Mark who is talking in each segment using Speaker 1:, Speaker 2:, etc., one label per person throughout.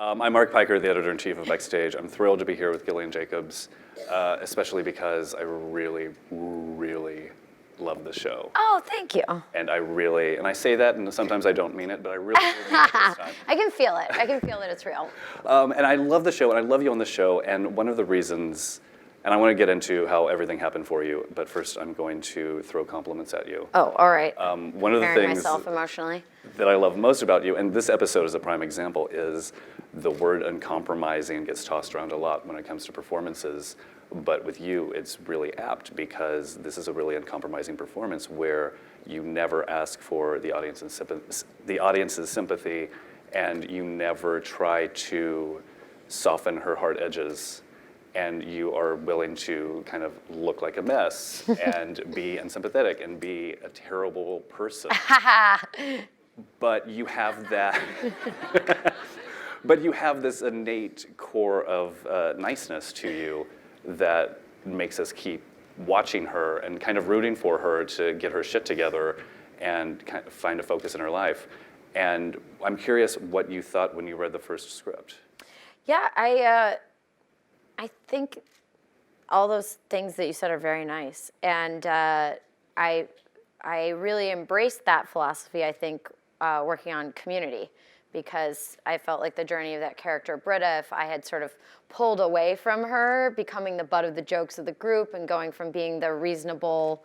Speaker 1: I'm Mark Peikert, the editor-in-chief of Backstage. I'm thrilled to be here with Gillian Jacobs, especially because I really, really love the show.
Speaker 2: Oh, thank you.
Speaker 1: And I say that, and sometimes I don't mean it, but I really mean it this time.
Speaker 2: I can feel it. I can feel that it's real.
Speaker 1: And I love the show, and I love you on the show, and one of the reasons, and I want to get into how everything happened for you, but first I'm going to throw compliments at you.
Speaker 2: Oh, all right.
Speaker 1: One of the things
Speaker 2: myself emotionally.
Speaker 1: that I love most about you, and this episode is a prime example, is the word uncompromising gets tossed around a lot when it comes to performances. But with you, it's really apt because this is a really uncompromising performance where you never ask for the audience's sympathy, and you never try to soften her hard edges, and you are willing to kind of look like a mess and be unsympathetic and be a terrible person. But you have that. But you have this innate core of niceness to you that makes us keep watching her and kind of rooting for her to get her shit together and kind of find a focus in her life. And I'm curious what you thought when you read the first script.
Speaker 2: Yeah, I think all those things that you said are very nice. And I really embraced that philosophy, I think, working on Community, because I felt like the journey of that character, Britta, if I had sort of pulled away from her, becoming the butt of the jokes of the group and going from being the reasonable,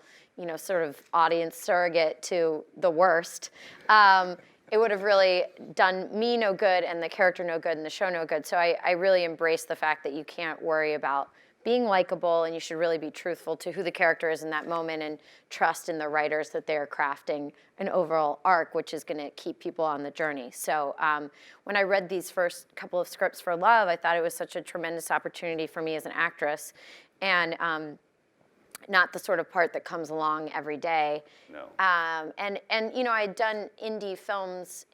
Speaker 2: sort of audience surrogate to the worst, it would have really done me no good and the character no good and the show no good. So I really embraced the fact that you can't worry about being likable, and you should really be truthful to who the character is in that moment and trust in the writers that they're crafting an overall arc, which is going to keep people on the journey. So when I read these first couple of scripts for Love, I thought it was such a tremendous opportunity for me as an actress, and not the sort of part that comes along every day.
Speaker 1: No.
Speaker 2: And I'd done indie films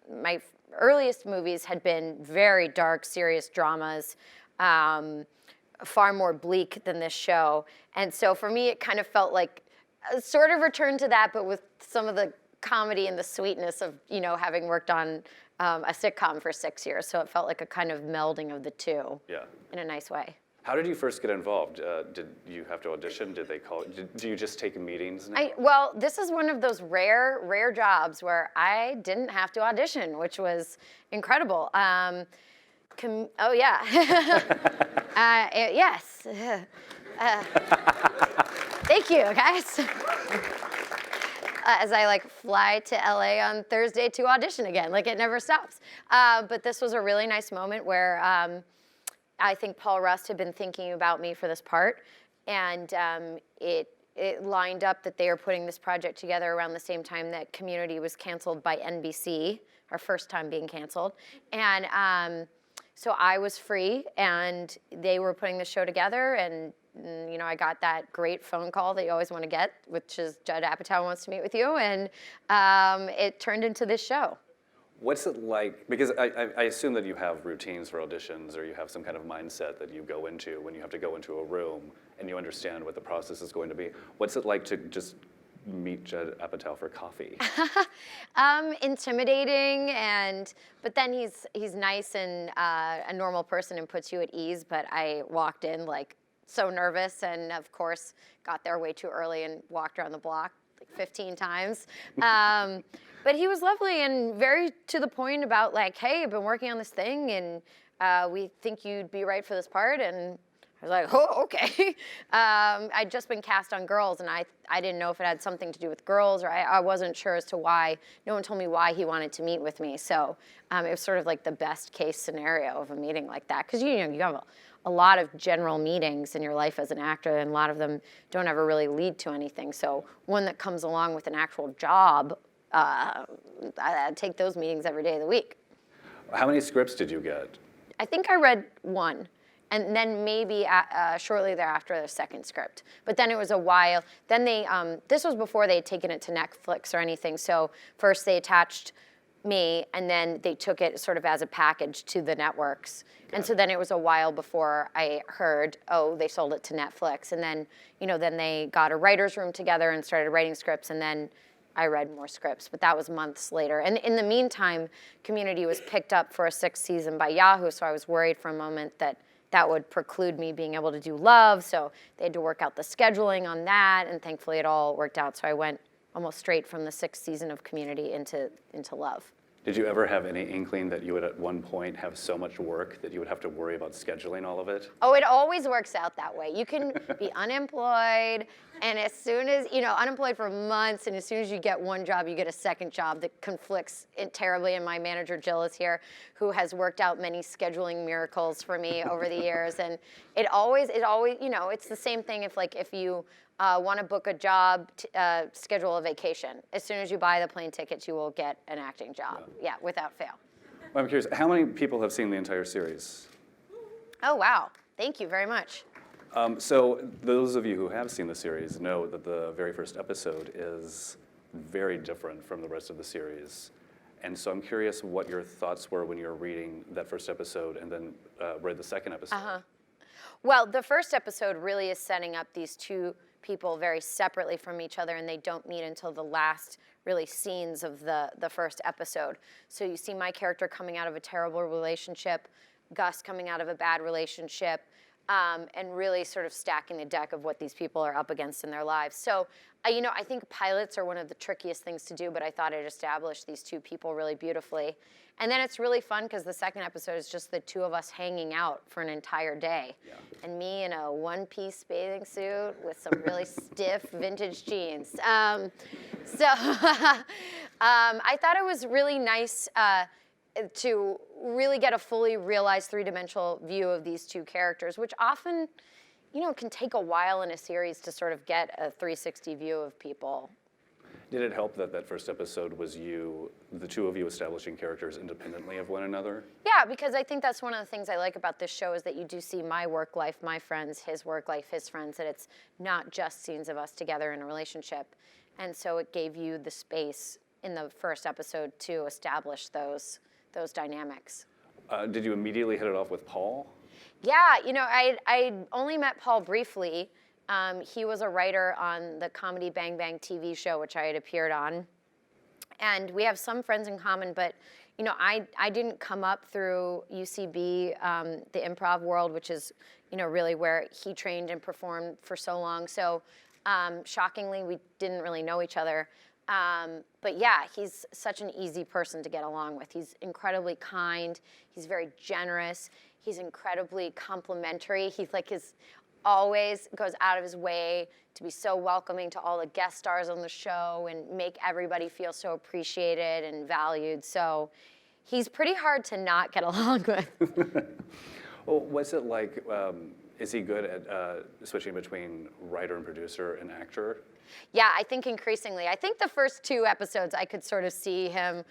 Speaker 2: my earliest movies had been very dark, serious dramas, far more bleak than this show. And so for me, it kind of felt like a sort of return to that, but with some of the comedy and the sweetness of, having worked on a sitcom for 6 years. So it felt like a kind of melding of the two in a nice way.
Speaker 1: How did you first get involved? Did you have to audition? Did they call? Do you just take meetings now?
Speaker 2: Well, this is one of those rare jobs where I didn't have to audition, which was incredible. Oh yeah. Yes. Thank you, guys. As I fly to LA on Thursday to audition again, it never stops. But this was a really nice moment where I think Paul Rust had been thinking about me for this part, and it lined up that they were putting this project together around the same time that Community was canceled by NBC, our first time being canceled, and so I was free, and they were putting the show together, and I got that great phone call that you always want to get, which is Judd Apatow wants to meet with you, and it turned into this show.
Speaker 1: What's it like, because I assume that you have routines for auditions, or you have some kind of mindset that you go into when you have to go into a room and you understand what the process is going to be. What's it like to just meet Judd Apatow for coffee?
Speaker 2: Intimidating, but then he's nice and a normal person and puts you at ease. But I walked in so nervous, and of course got there way too early and walked around the block 15 times. But he was lovely and very to the point about hey, I've been working on this thing, and we think you'd be right for this part. And I was like, oh, okay. I'd just been cast on Girls, and I didn't know if it had something to do with girls, or I wasn't sure as to why. No one told me why he wanted to meet with me. So it was sort of the best case scenario of a meeting like that. Because you have a lot of general meetings in your life as an actor, and a lot of them don't ever really lead to anything. So one that comes along with an actual job, I take those meetings every day of the week.
Speaker 1: How many scripts did you get?
Speaker 2: I think I read one. And then maybe shortly thereafter, the second script. But then it was a while. Then this was before they had taken it to Netflix or anything. So first they attached me, and then they took it sort of as a package to the networks. And so then it was a while before I heard, oh, they sold it to Netflix. And then, then they got a writer's room together and started writing scripts. And then I read more scripts, but that was months later. And in the meantime, Community was picked up for a 6th season by Yahoo, so I was worried for a moment that that would preclude me being able to do Love, so they had to work out the scheduling on that, and thankfully it all worked out, so I went almost straight from the 6th season of Community into Love.
Speaker 1: Did you ever have any inkling that you would at one point have so much work that you would have to worry about scheduling all of it?
Speaker 2: Oh, it always works out that way. You can be unemployed, and as soon as, unemployed for months, and as soon as you get one job, you get a second job that conflicts terribly. And my manager, Jill, is here, who has worked out many scheduling miracles for me over the years. And it always, it's the same thing if you want to book a job, schedule a vacation. As soon as you buy the plane tickets, you will get an acting job. Yeah, without fail.
Speaker 1: Well, I'm curious, how many people have seen the entire series?
Speaker 2: Oh, wow. Thank you very much.
Speaker 1: So those of you who have seen the series know that the very first episode is very different from the rest of the series. And so I'm curious what your thoughts were when you were reading that first episode and then read the second episode.
Speaker 2: Well, the first episode really is setting up these two people very separately from each other, and they don't meet until the last really scenes of the first episode. So you see my character coming out of a terrible relationship, Gus coming out of a bad relationship, and really sort of stacking the deck of what these people are up against in their lives. So, I think pilots are one of the trickiest things to do, but I thought it established these two people really beautifully. And then it's really fun because the second episode is just the two of us hanging out for an entire day. Yeah. And me in a one-piece bathing suit with some really stiff vintage jeans. I thought it was really nice to really get a fully realized three-dimensional view of these two characters, which often, can take a while in a series to sort of get a 360 view of people.
Speaker 1: Did it help that that first episode was the two of you establishing characters independently of one another?
Speaker 2: Yeah, because I think that's one of the things I like about this show is that you do see my work life, my friends, his work life, his friends, that it's not just scenes of us together in a relationship. And so it gave you the space in the first episode to establish those dynamics.
Speaker 1: Did you immediately hit it off with Paul?
Speaker 2: Yeah, I only met Paul briefly. He was a writer on the comedy Bang Bang TV show, which I had appeared on. And we have some friends in common, but I didn't come up through UCB, the improv world, which is really where he trained and performed for so long. So shockingly, we didn't really know each other. But yeah, he's such an easy person to get along with. He's incredibly kind. He's very generous. He's incredibly complimentary. He's always goes out of his way to be so welcoming to all the guest stars on the show and make everybody feel so appreciated and valued. So he's pretty hard to not get along with.
Speaker 1: Well, what's it like? Is he good at switching between writer and producer and actor?
Speaker 2: Yeah, I think increasingly. I think the first 2 episodes, I could sort of see him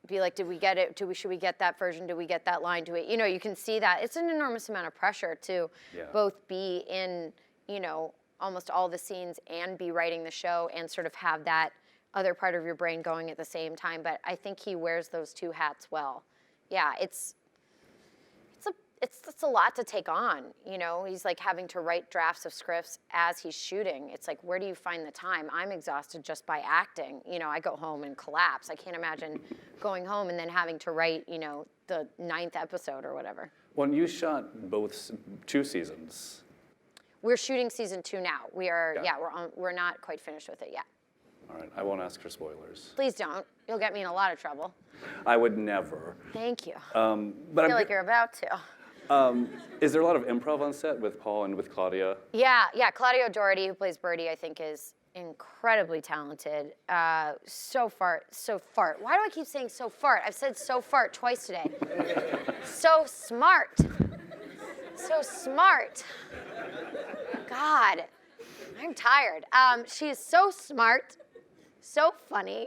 Speaker 2: be like, did we get it? Should we get that version? Do we get that line? You can see that. It's an enormous amount of pressure to both be in, almost all the scenes and be writing the show and sort of have that other part of your brain going at the same time. But I think he wears those 2 hats well. Yeah, it's a lot to take on, He's having to write drafts of scripts as he's shooting. It's like, where do you find the time? I'm exhausted just by acting. I go home and collapse. I can't imagine going home and then having to write, the 9th episode or whatever.
Speaker 1: When you shot 2 seasons.
Speaker 2: We're shooting season 2 now. We're not quite finished with it yet.
Speaker 1: All right, I won't ask for spoilers.
Speaker 2: Please don't. You'll get me in a lot of trouble.
Speaker 1: I would never.
Speaker 2: Thank you.
Speaker 1: But
Speaker 2: I feel like you're about to.
Speaker 1: Is there a lot of improv on set with Paul and with Claudia?
Speaker 2: Yeah. Claudia Doherty, who plays Birdie, I think is incredibly talented. So fart. Why do I keep saying so fart? I've said so fart twice today. So smart. God, I'm tired. She is so smart, so funny,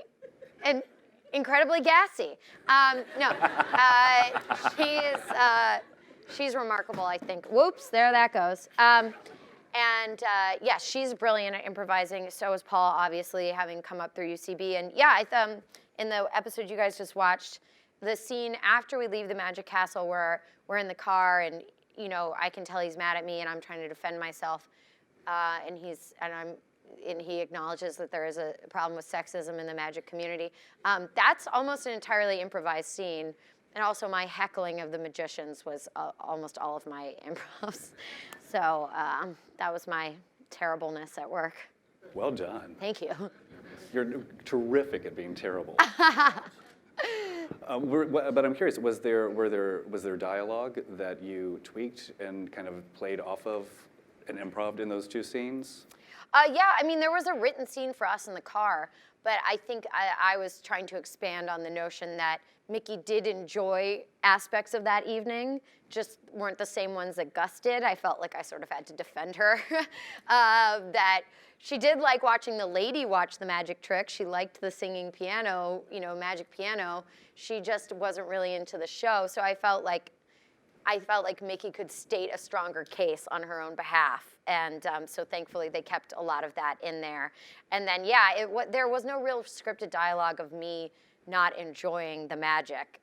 Speaker 2: and incredibly gassy. She's remarkable, I think. Whoops, there that goes. She's brilliant at improvising. So is Paul, obviously, having come up through UCB. And in the episode you guys just watched, the scene after we leave the Magic Castle where we're in the car and, I can tell he's mad at me and I'm trying to defend myself. And I'm and he acknowledges that there is a problem with sexism in the magic community. That's almost an entirely improvised scene. And also my heckling of the magicians was almost all of my improvs. So that was my terribleness at work.
Speaker 1: Well done.
Speaker 2: Thank you.
Speaker 1: You're terrific at being terrible. But I'm curious, was there dialogue that you tweaked and kind of played off of and improv in those two scenes?
Speaker 2: Yeah, I mean, there was a written scene for us in the car, but I think I was trying to expand on the notion that Mickey did enjoy aspects of that evening, just weren't the same ones that Gus did. I felt like I sort of had to defend her. That she did like watching the lady watch the magic trick. She liked the singing piano, magic piano. She just wasn't really into the show. So I felt like Mickey could state a stronger case on her own behalf. And so thankfully they kept a lot of that in there. And then, yeah, there was no real scripted dialogue of me not enjoying the magic.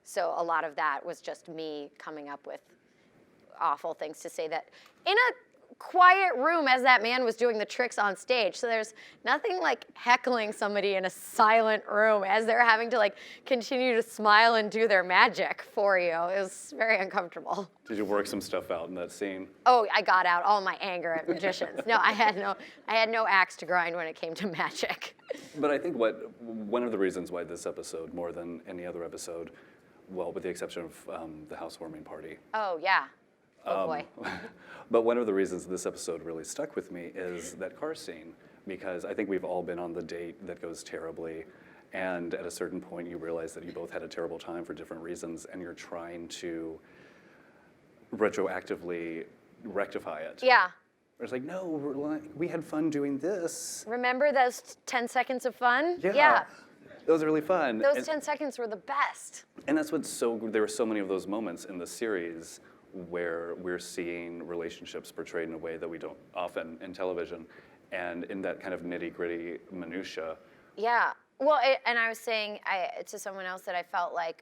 Speaker 2: So a lot of that was just me coming up with awful things to say that in a quiet room as that man was doing the tricks on stage. So there's nothing like heckling somebody in a silent room as they're having to like continue to smile and do their magic for you. It was very uncomfortable.
Speaker 1: Did you work some stuff out in that scene?
Speaker 2: Oh, I got out all my anger at magicians. No, I had no axe to grind when it came to magic.
Speaker 1: But I think one of the reasons why this episode, more than any other episode, well, with the exception of the housewarming party.
Speaker 2: Oh, yeah. Oh, boy.
Speaker 1: But one of the reasons this episode really stuck with me is that car scene, because I think we've all been on the date that goes terribly, and at a certain point you realize that you both had a terrible time for different reasons, and you're trying to retroactively rectify it.
Speaker 2: Yeah.
Speaker 1: It's like, no, we had fun doing this.
Speaker 2: Remember those 10 seconds of fun?
Speaker 1: Yeah. Those are really fun.
Speaker 2: Those 10 seconds were the best.
Speaker 1: And that's what's there were so many of those moments in the series where we're seeing relationships portrayed in a way that we don't often in television, and in that kind of nitty-gritty minutia.
Speaker 2: Yeah. Well, and I was saying to someone else that I felt like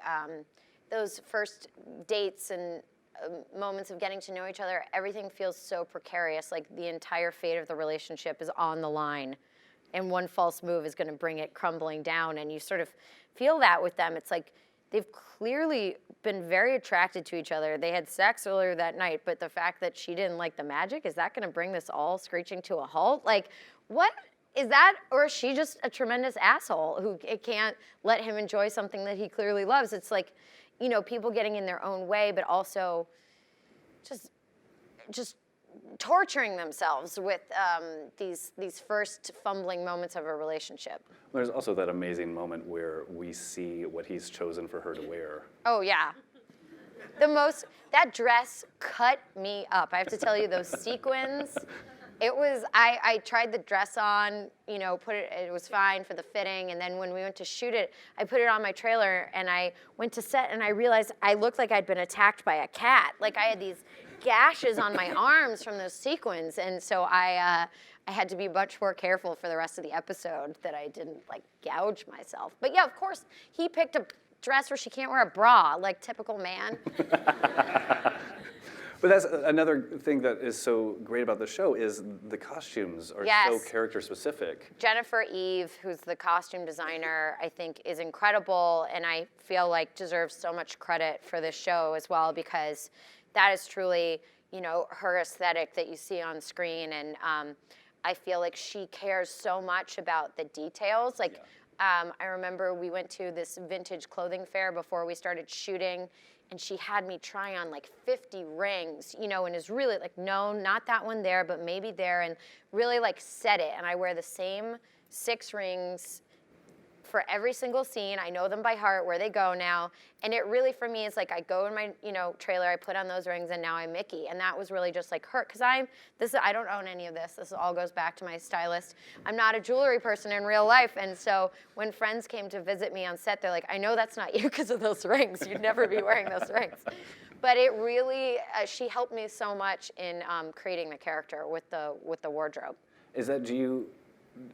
Speaker 2: those first dates and moments of getting to know each other, everything feels so precarious, like the entire fate of the relationship is on the line, and one false move is going to bring it crumbling down, and you sort of feel that with them. It's like they've clearly been very attracted to each other. They had sex earlier that night, but the fact that she didn't like the magic, is that going to bring this all screeching to a halt? Like, what is that? Or is she just a tremendous asshole who can't let him enjoy something that he clearly loves? It's like, people getting in their own way, but also just torturing themselves with these first fumbling moments of a relationship.
Speaker 1: There's also that amazing moment where we see what he's chosen for her to wear.
Speaker 2: Oh, yeah. That dress cut me up. I have to tell you, those sequins, it was, I tried the dress on, it was fine for the fitting, and then when we went to shoot it, I put it on my trailer, and I went to set, and I realized I looked like I'd been attacked by a cat. Like, I had these gashes on my arms from those sequins, and so I had to be much more careful for the rest of the episode that I didn't like gouge myself. But yeah, of course, he picked a dress where she can't wear a bra, like typical man.
Speaker 1: But that's another thing that is so great about the show is the costumes are so character specific.
Speaker 2: Jennifer Eve, who's the costume designer, I think is incredible, and I feel like deserves so much credit for this show as well, because that is truly, her aesthetic that you see on screen, and I feel like she cares so much about the details. Like, I remember we went to this vintage clothing fair before we started shooting, and she had me try on like 50 rings, and is really like, no, not that one there, but maybe there, and really like set it. And I wear the same 6 rings for every single scene. I know them by heart, where they go now. And it really, for me, is like I go in my, trailer, I put on those rings, and now I'm Mickey. And that was really just like her, because I don't own any of this. This all goes back to my stylist. I'm not a jewelry person in real life. And so when friends came to visit me on set, they're like, I know that's not you because of those rings. You'd never be wearing those rings. But it really, she helped me so much in creating the character with the wardrobe.
Speaker 1: Is that, do you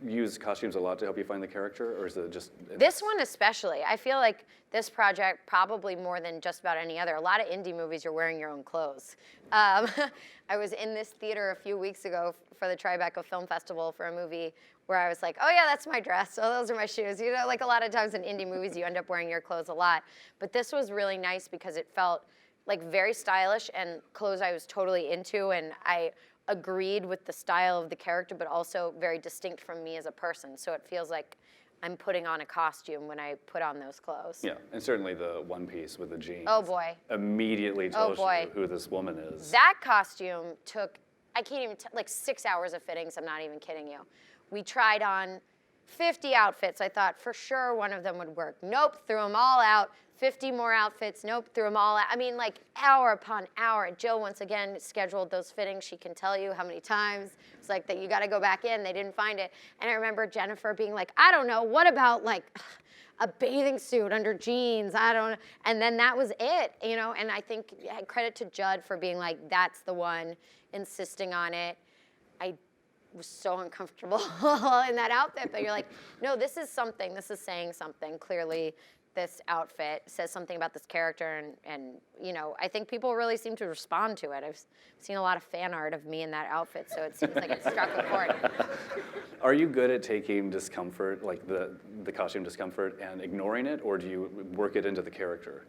Speaker 1: use costumes a lot to help you find the character, or is it just...
Speaker 2: This one especially. I feel like this project, probably more than just about any other. A lot of indie movies, you're wearing your own clothes. I was in this theater a few weeks ago for the Tribeca Film Festival for a movie where I was like, oh yeah, that's my dress. Oh, those are my shoes. You know, like a lot of times in indie movies, you end up wearing your clothes a lot. But this was really nice because it felt like very stylish and clothes I was totally into, and I agreed with the style of the character, but also very distinct from me as a person. So it feels like I'm putting on a costume when I put on those clothes.
Speaker 1: Yeah, and certainly the one piece with the jeans.
Speaker 2: Oh boy.
Speaker 1: Immediately tells you who this woman is.
Speaker 2: That costume took, I can't even, like 6 hours of fittings, I'm not even kidding you. We tried on 50 outfits. I thought for sure one of them would work. Nope, threw them all out. 50 more outfits, nope, threw them all out. I mean, like hour upon hour. Jill, once again, scheduled those fittings. She can tell you how many times. It's like that you gotta go back in, they didn't find it. And I remember Jennifer being like, I don't know, what about like a bathing suit under jeans? I don't know. And then that was it, you know? And I think credit to Judd for being like, that's the one, insisting on it. I was so uncomfortable in that outfit, but you're like, no, this is something, this is saying something. Clearly, this outfit says something about this character, and you know, I think people really seem to respond to it. I've seen a lot of fan art of me in that outfit, so it seems like it struck a chord.
Speaker 1: Are you good at taking discomfort, like the costume discomfort, and ignoring it, or do you work it into the character?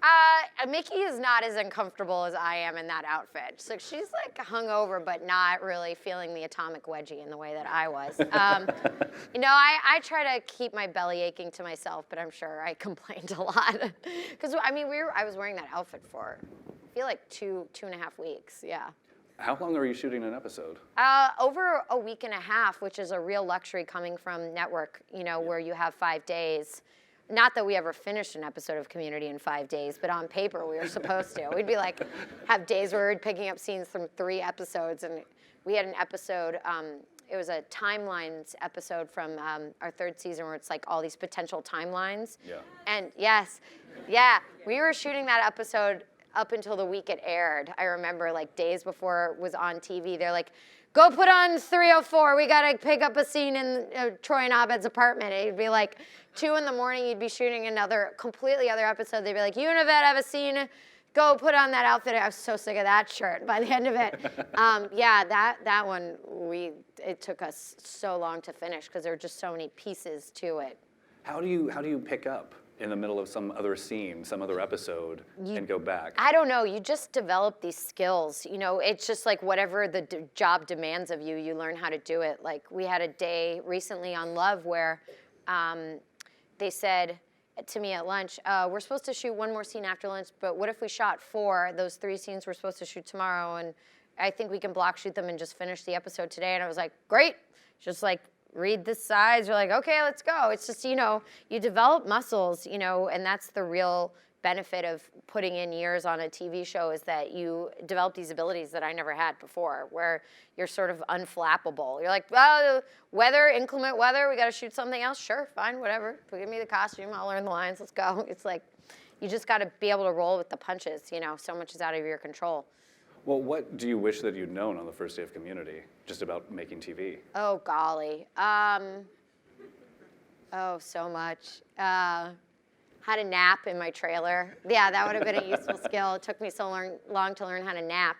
Speaker 2: Mickey is not as uncomfortable as I am in that outfit. So she's like hungover, but not really feeling the atomic wedgie in the way that I was. You know, I try to keep my belly aching to myself, but I'm sure I complained a lot. Because, I mean, I was wearing that outfit for, I feel like two and a half weeks, yeah.
Speaker 1: How long are you shooting an episode?
Speaker 2: Over a week and a half, which is a real luxury coming from network, you know, where you have 5 days. Not that we ever finished an episode of Community in 5 days, but on paper we were supposed to. We'd be like, have days where we'd picking up scenes from 3 episodes, and we had an episode, it was a timelines episode from our 3rd season where it's like all these potential timelines.
Speaker 1: Yeah.
Speaker 2: And yes, yeah, we were shooting that episode up until the week it aired. I remember like days before it was on TV, they're like, go put on 304, we gotta pick up a scene in Troy and Abed's apartment. It'd be like 2 in the morning, you'd be shooting another completely other episode. They'd be like, you and Abed have a scene, go put on that outfit. I was so sick of that shirt by the end of it. Yeah, that one, it took us so long to finish because there were just so many pieces to it.
Speaker 1: How do you pick up in the middle of some other scene, some other episode, and go back?
Speaker 2: I don't know. You just develop these skills. You know, it's just like whatever the job demands of you, you learn how to do it. Like we had a day recently on Love where they said to me at lunch, we're supposed to shoot 1 more scene after lunch, but what if we shot 4? Those 3 scenes we're supposed to shoot tomorrow, and I think we can block shoot them and just finish the episode today. And I was like, great. Just like, read the sides. You're like, okay, let's go. It's just, you know, you develop muscles, you know, and that's the real benefit of putting in years on a TV show is that you develop these abilities that I never had before, where you're sort of unflappable. You're like, well, weather, inclement weather, we got to shoot something else. Sure, fine, whatever. Give me the costume. I'll learn the lines. Let's go. It's like, you just got to be able to roll with the punches. You know, so much is out of your control.
Speaker 1: Well, what do you wish that you'd known on the first day of Community, just about making TV?
Speaker 2: Oh, golly. Oh, so much. How to nap in my trailer. Yeah, that would have been a useful skill. It took me so long to learn how to nap.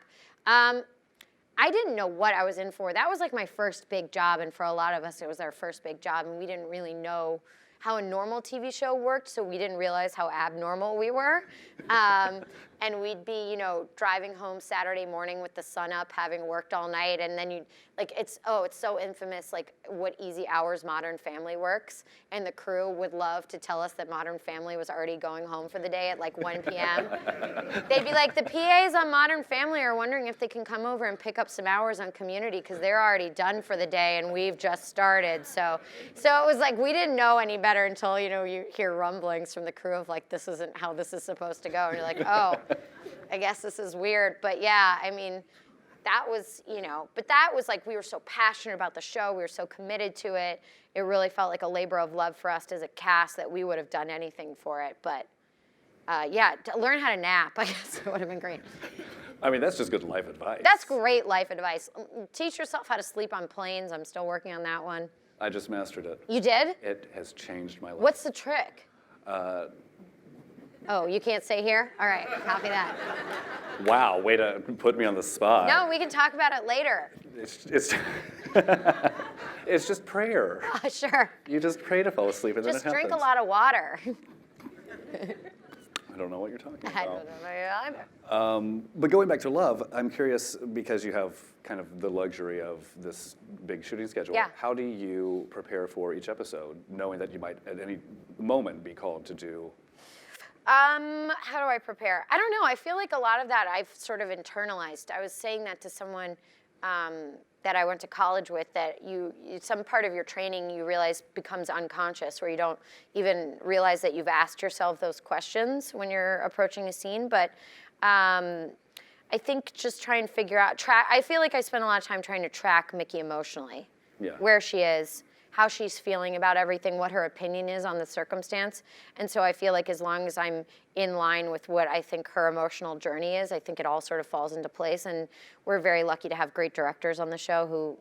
Speaker 2: I didn't know what I was in for. That was like my first big job, and for a lot of us, it was our first big job, and we didn't really know how a normal TV show worked, so we didn't realize how abnormal we were. And we'd be, you know, driving home Saturday morning with the sun up, having worked all night, and then it's so infamous, like what easy hours Modern Family works, and the crew would love to tell us that Modern Family was already going home for the day at like 1 p.m. They'd be like, the PAs on Modern Family are wondering if they can come over and pick up some hours on Community because they're already done for the day and we've just started. So it was like we didn't know any better until, you know, you hear rumblings from the crew of like, this isn't how this is supposed to go. And you're like, oh, I guess this is weird. But yeah, I mean, that was, you know, but that was like, we were so passionate about the show. We were so committed to it. It really felt like a labor of love for us as a cast that we would have done anything for it. But yeah, to learn how to nap, I guess it would have been great.
Speaker 1: I mean, that's just good life advice.
Speaker 2: That's great life advice. Teach yourself how to sleep on planes. I'm still working on that one.
Speaker 1: I just mastered it.
Speaker 2: You did?
Speaker 1: It has changed my life.
Speaker 2: What's the trick? Oh, you can't say here? All right, copy that.
Speaker 1: Wow, way to put me on the spot.
Speaker 2: No, we can talk about it later.
Speaker 1: It's it's just prayer.
Speaker 2: Sure.
Speaker 1: You just pray to fall asleep and
Speaker 2: Just
Speaker 1: then it happens.
Speaker 2: drink a lot of water.
Speaker 1: I don't know what you're talking about.
Speaker 2: I don't know.
Speaker 1: But going back to love, I'm curious because you have kind of the luxury of this big shooting schedule.
Speaker 2: Yeah.
Speaker 1: How do you prepare for each episode, knowing that you might at any moment be called to do?
Speaker 2: How do I prepare? I don't know. I feel like a lot of that I've sort of internalized. I was saying that to someone that I went to college with, that some part of your training you realize becomes unconscious, where you don't even realize that you've asked yourself those questions when you're approaching a scene. But I think just try and figure out, I feel like I spend a lot of time trying to track Mickey emotionally, where she is, how she's feeling about everything, what her opinion is on the circumstance. And so I feel like as long as I'm in line with what I think her emotional journey is, I think it all sort of falls into place. And we're very lucky to have great directors on the show who,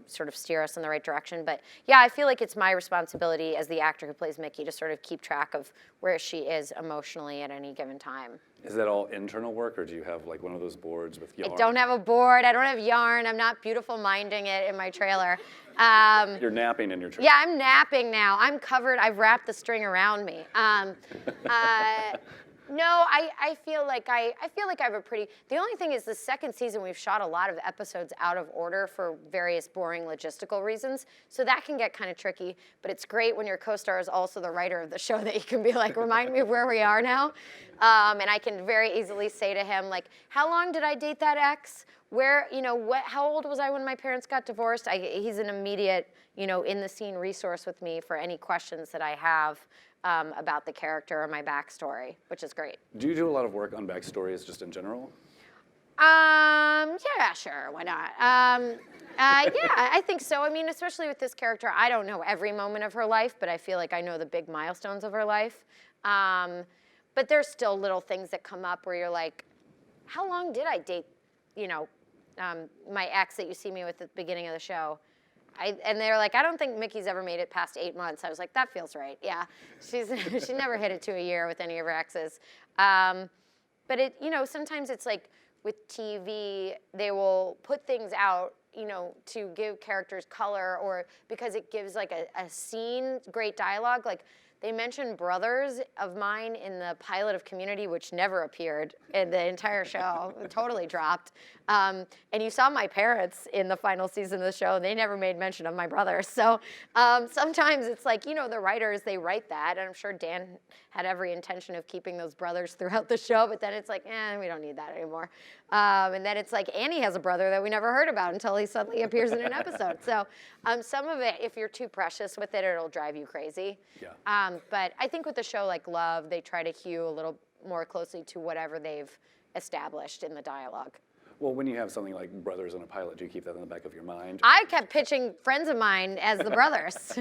Speaker 2: sort of steer us in the right direction. But yeah, I feel like it's my responsibility as the actor who plays Mickey to sort of keep track of where she is emotionally at any given time.
Speaker 1: Is that all internal work, or do you have like one of those boards with yarn?
Speaker 2: I don't have a board. I don't have yarn. I'm not beautiful minding it in my trailer.
Speaker 1: You're napping in your trailer.
Speaker 2: Yeah, I'm napping now. I'm covered. I've wrapped the string around me. No, I feel like I have a pretty. The only thing is, the second season we've shot a lot of episodes out of order for various boring logistical reasons, so that can get kind of tricky. But it's great when your co-star is also the writer of the show, that you can be like, remind me of where we are now, and I can very easily say to him, like, how long did I date that ex? Where, how old was I when my parents got divorced? He's an immediate, in the scene resource with me for any questions that I have about the character or my backstory, which is great.
Speaker 1: Do you do a lot of work on backstories just in general?
Speaker 2: Yeah, sure, why not? Yeah, I think so. I mean, especially with this character, I don't know every moment of her life, but I feel like I know the big milestones of her life. But there's still little things that come up where you're like, how long did I date, my ex that you see me with at the beginning of the show? And they're like, I don't think Mickey's ever made it past 8 months. I was like, that feels right. Yeah, she never hit it to a year with any of her exes. But it, sometimes it's like with TV, they will put things out, to give characters color, or because it gives like a scene, great dialogue. Like, they mentioned brothers of mine in the pilot of Community, which never appeared in the entire show. It totally dropped. And you saw my parents in the final season of the show. They never made mention of my brothers. So sometimes it's like, the writers, they write that. And I'm sure Dan had every intention of keeping those brothers throughout the show. But then it's like, we don't need that anymore. And then it's like Annie has a brother that we never heard about until he suddenly appears in an episode. So some of it, if you're too precious with it, it'll drive you crazy.
Speaker 1: Yeah.
Speaker 2: But I think with a show like Love, they try to hew a little more closely to whatever they've established in the dialogue.
Speaker 1: Well, when you have something like brothers in a pilot, do you keep that in the back of your mind?
Speaker 2: I kept pitching friends of mine as the brothers.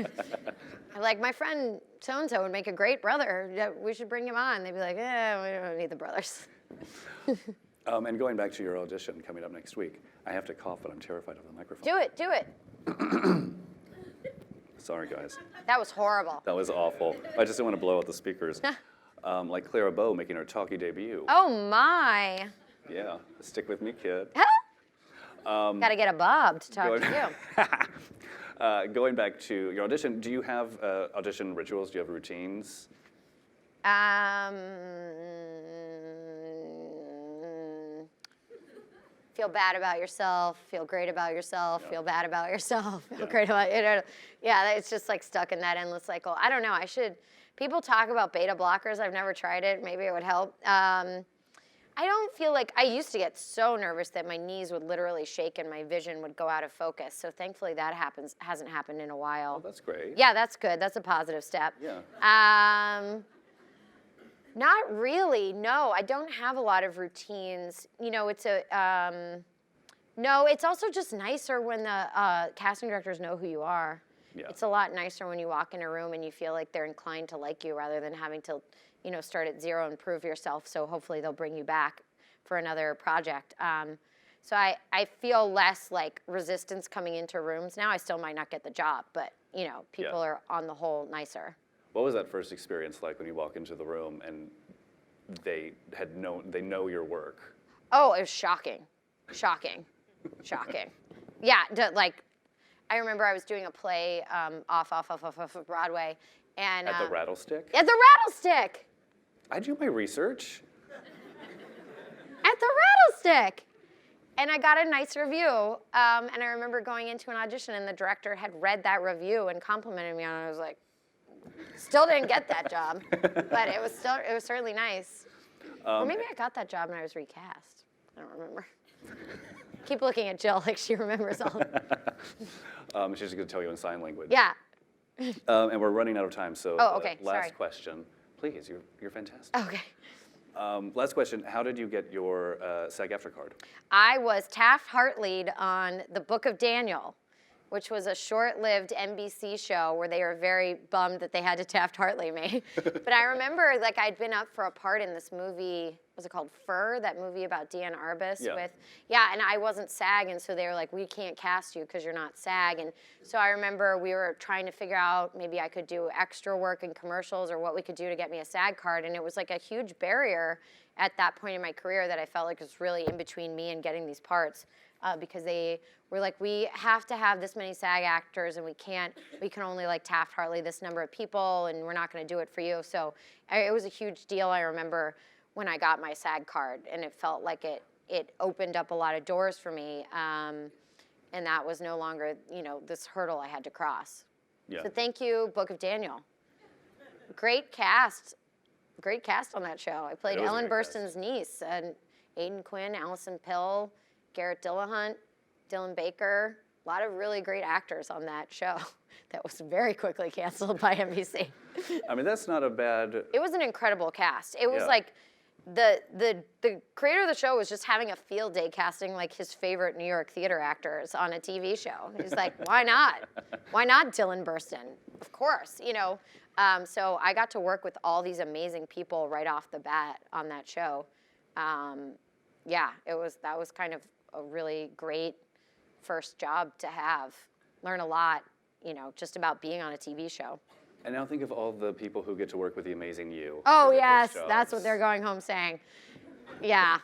Speaker 2: Like, my friend so-and-so would make a great brother. We should bring him on. They'd be like, we don't need the brothers.
Speaker 1: And going back to your audition coming up next week, I have to cough, but I'm terrified of the microphone.
Speaker 2: Do it.
Speaker 1: Sorry, guys.
Speaker 2: That was horrible.
Speaker 1: That was awful. I just didn't want to blow out the speakers. Like Clara Bow making her talkie debut.
Speaker 2: Oh, my.
Speaker 1: Yeah, stick with me, kid.
Speaker 2: Got to get a Bob to talk to you.
Speaker 1: Going back to your audition, do you have audition rituals? Do you have routines?
Speaker 2: Feel bad about yourself, feel great about yourself, feel bad about yourself, feel great about it. Yeah, it's just like stuck in that endless cycle. I don't know, people talk about beta blockers. I've never tried it. Maybe it would help. I don't feel like, I used to get so nervous that my knees would literally shake and my vision would go out of focus. So thankfully that hasn't happened in a while.
Speaker 1: Oh, that's great.
Speaker 2: Yeah, that's good. That's a positive step.
Speaker 1: Yeah.
Speaker 2: Not really, no. I don't have a lot of routines. It's no, it's also just nicer when the casting directors know who you are.
Speaker 1: Yeah.
Speaker 2: It's a lot nicer when you walk in a room and you feel like they're inclined to like you rather than having to, start at zero and prove yourself. So hopefully they'll bring you back for another project. So I feel less like resistance coming into rooms now. I still might not get the job, but you know, people are on the whole nicer.
Speaker 1: What was that first experience like when you walk into the room and they know your work?
Speaker 2: Oh, it was shocking. Yeah, like, I remember I was doing a play off of Broadway, and
Speaker 1: At the Rattlestick?
Speaker 2: at the Rattlestick.
Speaker 1: I do my research.
Speaker 2: At the Rattlestick. And I got a nice review, and I remember going into an audition, and the director had read that review and complimented me on it. I was like, still didn't get that job, but it was certainly nice. Or maybe I got that job and I was recast. I don't remember. Keep looking at Jill like she remembers all.
Speaker 1: She's going to tell you in sign language.
Speaker 2: Yeah.
Speaker 1: And we're running out of time, so
Speaker 2: okay,
Speaker 1: last
Speaker 2: sorry.
Speaker 1: question. Please, you're fantastic.
Speaker 2: Okay.
Speaker 1: Last question, how did you get your SAG-AFTRA card?
Speaker 2: I was Taft-Hartley'd on The Book of Daniel, which was a short-lived NBC show where they were very bummed that they had to Taft-Hartley me. But I remember, like, I'd been up for a part in this movie, was it called Fur, that movie about Deanne Arbus and I wasn't SAG, and so they were like, we can't cast you because you're not SAG. And so I remember we were trying to figure out maybe I could do extra work in commercials or what we could do to get me a SAG card, and it was like a huge barrier at that point in my career that I felt like was really in between me and getting these parts. Because they were like, we have to have this many SAG actors, and we can only like Taft-Hartley this number of people, and we're not going to do it for you. So it was a huge deal. I remember when I got my SAG card, and it felt like it opened up a lot of doors for me, and that was no longer, you know, this hurdle I had to cross.
Speaker 1: Yeah.
Speaker 2: So thank you, Book of Daniel. Great cast on that show. I played Ellen Burstyn's niece, and Aidan Quinn, Allison Pill, Garrett Dillahunt, Dylan Baker, a lot of really great actors on that show that was very quickly canceled by NBC.
Speaker 1: I mean, that's not a bad...
Speaker 2: It was an incredible cast. It was like the creator of the show was just having a field day casting like his favorite New York theater actors on a TV show. He's like, why not? Why not Dylan Burstyn? Of course, you know. So I got to work with all these amazing people right off the bat on that show. That was kind of a really great first job to have. Learn a lot, you know, just about being on a TV show.
Speaker 1: And now think of all the people who get to work with the amazing you.
Speaker 2: Oh, yes, that's what they're going home saying. Yeah.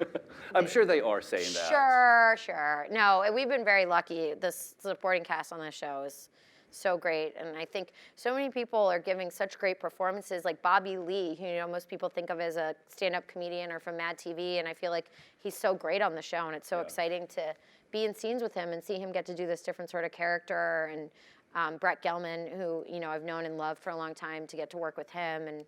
Speaker 1: I'm sure they are saying that.
Speaker 2: Sure. No, we've been very lucky. The supporting cast on this show is so great, and I think so many people are giving such great performances, like Bobby Lee, who, you know, most people think of as a stand-up comedian or from Mad TV, and I feel like he's so great on the show, and it's so exciting to be in scenes with him and see him get to do this different sort of character, and Brett Gelman, who, you know, I've known and loved for a long time, to get to work with him, and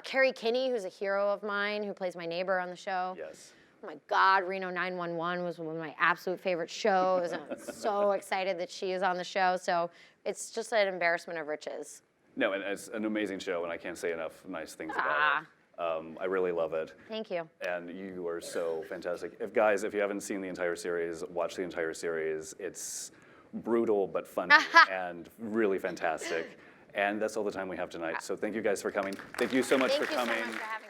Speaker 2: Carrie Kinney, who's a hero of mine, who plays my neighbor on the show.
Speaker 1: Yes.
Speaker 2: Oh my God, Reno 911 was one of my absolute favorite shows. And I'm so excited that she is on the show. So it's just an embarrassment of riches.
Speaker 1: No, and it's an amazing show, and I can't say enough nice things about it. I really love it.
Speaker 2: Thank you.
Speaker 1: And you are so fantastic. If you haven't seen the entire series, watch the entire series. It's brutal but funny and really fantastic. And that's all the time we have tonight. So thank you guys for coming. Thank you so much for coming.
Speaker 2: Thank you so much for having me.